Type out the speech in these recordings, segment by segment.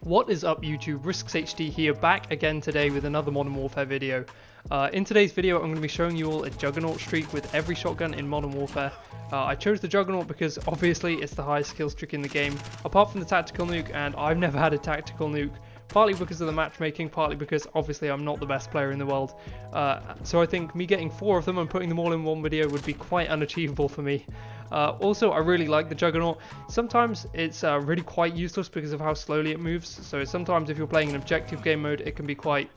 What is up YouTube, RiskzzHD here, back again today with another Modern Warfare video. In today's video I'm going to be showing you all a Juggernaut streak with every shotgun in Modern Warfare. I chose the Juggernaut because obviously it's the highest skill streak in the game, apart from the tactical nuke, and I've never had a tactical nuke. Partly because of the matchmaking, partly because obviously I'm not the best player in the world. So I think me getting 4 of them and putting them all in one video would be quite unachievable for me. Also, I really like the Juggernaut. Sometimes it's really quite useless because of how slowly it moves. So sometimes if you're playing an objective game mode, it can be quite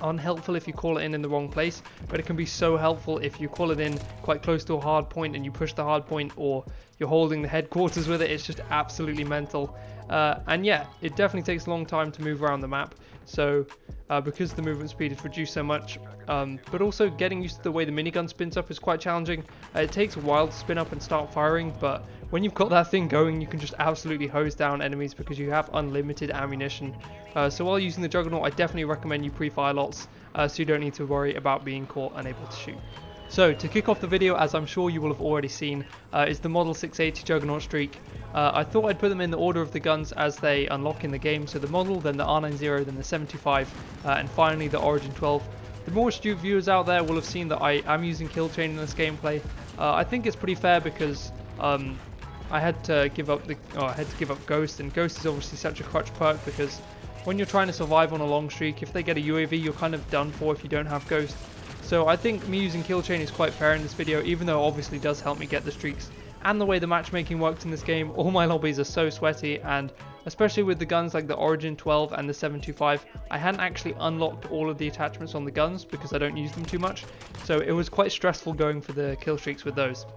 unhelpful if you call it in the wrong place, but it can be so helpful if you call it in quite close to a hard point and you push the hard point, or you're holding the headquarters with it. It's just absolutely mental. And yeah, it definitely takes a long time to move around the map, so because the movement speed is reduced so much, but also getting used to the way the minigun spins up is quite challenging. It takes a while to spin up and start firing, but when you've got that thing going, you can just absolutely hose down enemies because you have unlimited ammunition. So while using the Juggernaut, I definitely recommend you pre-fire lots, so you don't need to worry about being caught unable to shoot. So to kick off the video, as I'm sure you will have already seen, is the Model 680 Juggernaut streak. I thought I'd put them in the order of the guns as they unlock in the game, so the Model, then the R90, then the 75, and finally the Origin 12. The more astute viewers out there will have seen that I am using kill chain in this gameplay. I think it's pretty fair because I had to give up Ghost, and Ghost is obviously such a clutch perk because when you're trying to survive on a long streak, if they get a UAV, you're kind of done for if you don't have Ghost. So I think me using kill chain is quite fair in this video, even though it obviously does help me get the streaks. And the way the matchmaking works in this game, all my lobbies are so sweaty, and especially with the guns like the Origin 12 and the 725, I hadn't actually unlocked all of the attachments on the guns because I don't use them too much, so it was quite stressful going for the kill streaks with those.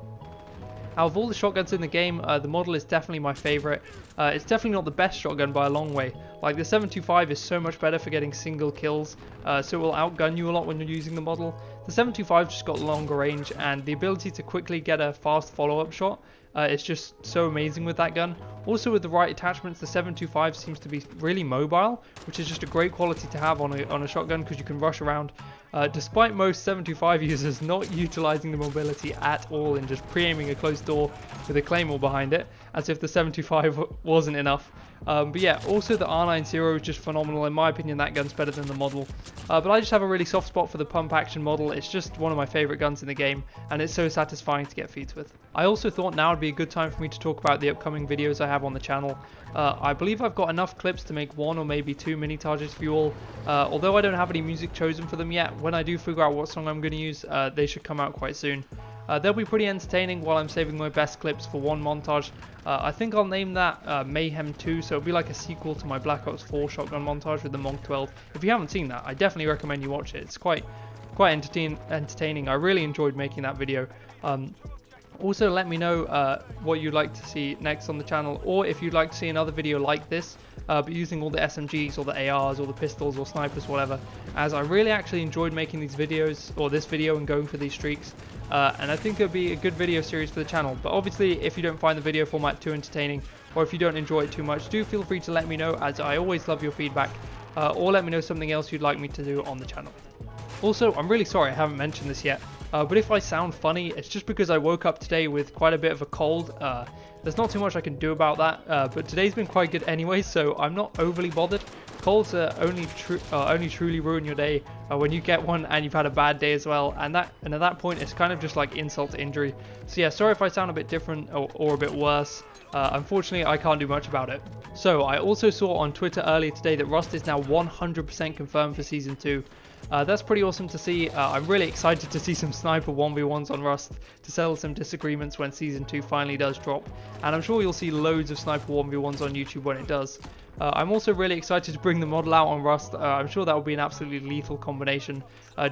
Out of all the shotguns in the game, the Model is definitely my favourite. It's definitely not the best shotgun by a long way. Like the 725 is so much better for getting single kills, so it will outgun you a lot when you're using the Model. The 725 just got longer range, and the ability to quickly get a fast follow-up shot is just so amazing with that gun. Also with the right attachments, the 725 seems to be really mobile, which is just a great quality to have on a shotgun because you can rush around. Despite most 725 users not utilising the mobility at all and just pre-aiming a closed door with a claymore behind it, as if the 725 wasn't enough. But yeah, also the R90 is just phenomenal. In my opinion, that gun's better than the Model. But I just have a really soft spot for the pump action Model. It's just one of my favourite guns in the game, and it's so satisfying to get feats with. I also thought now would be a good time for me to talk about the upcoming videos I have on the channel. I believe I've got enough clips to make 1 or maybe 2 mini targets for you all. Although I don't have any music chosen for them yet, when I do figure out what song I'm going to use, they should come out quite soon. They'll be pretty entertaining while I'm saving my best clips for one montage. I think I'll name that Mayhem 2, so it'll be like a sequel to my Black Ops 4 shotgun montage with the Monk 12. If you haven't seen that, I definitely recommend you watch it. It's quite entertaining. I really enjoyed making that video. Also, let me know what you'd like to see next on the channel, or if you'd like to see another video like this, but using all the SMGs or the ARs or the pistols or snipers, whatever, as I really actually enjoyed making these videos, or this video, and going for these streaks. And I think it'll be a good video series for the channel. But obviously, if you don't find the video format too entertaining, or if you don't enjoy it too much, do feel free to let me know, as I always love your feedback, or let me know something else you'd like me to do on the channel. Also, I'm really sorry I haven't mentioned this yet, but if I sound funny, it's just because I woke up today with quite a bit of a cold. There's not too much I can do about that, but today's been quite good anyway, so I'm not overly bothered. Colds only truly ruin your day when you get one and you've had a bad day as well, and at that point it's kind of just like insult to injury. So yeah, sorry if I sound a bit different or a bit worse. Unfortunately, I can't do much about it. So I also saw on Twitter earlier today that Rust is now 100% confirmed for Season 2. That's pretty awesome to see. I'm really excited to see some sniper 1v1s on Rust to settle some disagreements when Season 2 finally does drop. And I'm sure you'll see loads of sniper 1v1s on YouTube when it does. I'm also really excited to bring the model out on Rust. I'm sure that will be an absolutely lethal combination,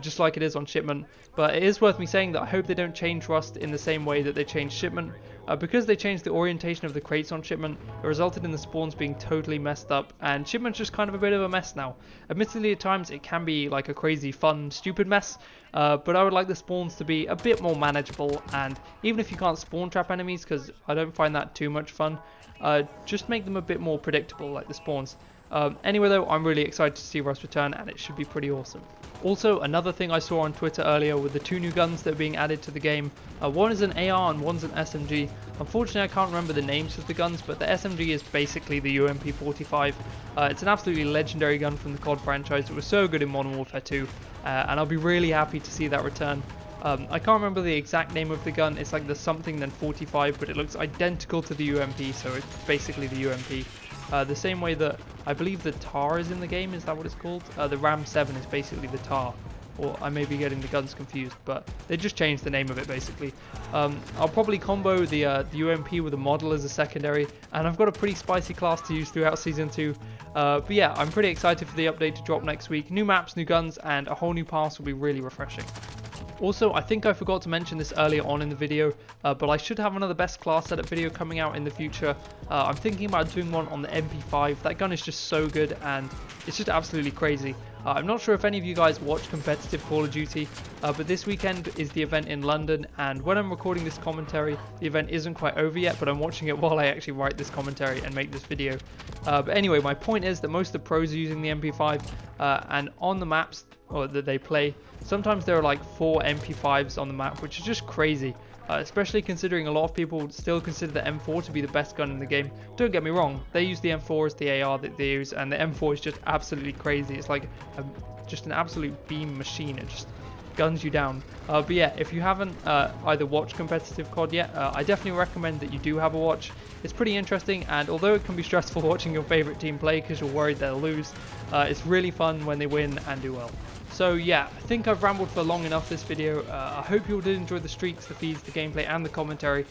just like it is on Shipment. But it is worth me saying that I hope they don't change Rust in the same way that they changed Shipment. Because they changed the orientation of the crates on Shipment, it resulted in the spawns being totally messed up, and Shipment's just kind of a bit of a mess now. Admittedly, at times it can be like a crazy, fun, stupid mess, but I would like the spawns to be a bit more manageable, and even if you can't spawn trap enemies, because I don't find that too much fun, just make them a bit more predictable, like the spawns. Anyway though, I'm really excited to see Rust return, and it should be pretty awesome. Also, another thing I saw on Twitter earlier with the two new guns that are being added to the game. One is an AR and one's an SMG. Unfortunately, I can't remember the names of the guns, but the SMG is basically the UMP-45. It's an absolutely legendary gun from the COD franchise. It was so good in Modern Warfare 2, and I'll be really happy to see that return. I can't remember the exact name of the gun. It's like the something then 45, but it looks identical to the UMP, so it's basically the UMP. The same way that I believe the TAR is in the game, is that what it's called? The Ram 7 is basically the TAR, or I may be getting the guns confused, but they just changed the name of it basically. I'll probably combo the UMP with a model as a secondary, and I've got a pretty spicy class to use throughout Season 2. But yeah, I'm pretty excited for the update to drop next week. New maps, new guns, and a whole new pass will be really refreshing. Also, I think I forgot to mention this earlier on in the video, but I should have another best class setup video coming out in the future. I'm thinking about doing one on the MP5. That gun is just so good, and it's just absolutely crazy. I'm not sure if any of you guys watch competitive Call of Duty, but this weekend is the event in London, and when I'm recording this commentary, the event isn't quite over yet, but I'm watching it while I actually write this commentary and make this video. But anyway, my point is that most of the pros are using the MP5, and on the maps that they play, sometimes there are like 4 MP5s on the map, which is just crazy. Especially considering a lot of people still consider the M4 to be the best gun in the game. Don't get me wrong, they use the M4 as the AR that they use, and the M4 is just absolutely crazy. It's like just an absolute beam machine. It just guns you down. But yeah, if you haven't either watched competitive COD yet, I definitely recommend that you do have a watch. It's pretty interesting, and although it can be stressful watching your favorite team play because you're worried they'll lose, it's really fun when they win and do well. So yeah, I think I've rambled for long enough this video. I hope you all did enjoy the streaks, the feeds, the gameplay, and the commentary.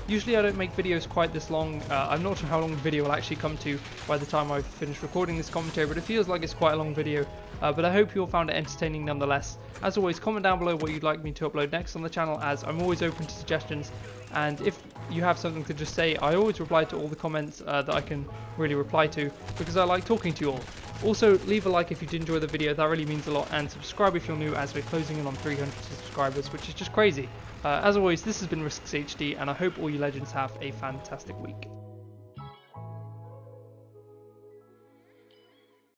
Usually I don't make videos quite this long. I'm not sure how long the video will actually come to by the time I've finished recording this commentary, but it feels like it's quite a long video. But I hope you all found it entertaining nonetheless. As always, comment down below what you'd like me to upload next on the channel, as I'm always open to suggestions. And if you have something to just say, I always reply to all the comments that I can really reply to, because I like talking to you all. Also, leave a like if you did enjoy the video, that really means a lot, and subscribe if you're new, as we're closing in on 300 subscribers, which is just crazy. As always, this has been RiskzzHD, and I hope all you legends have a fantastic week.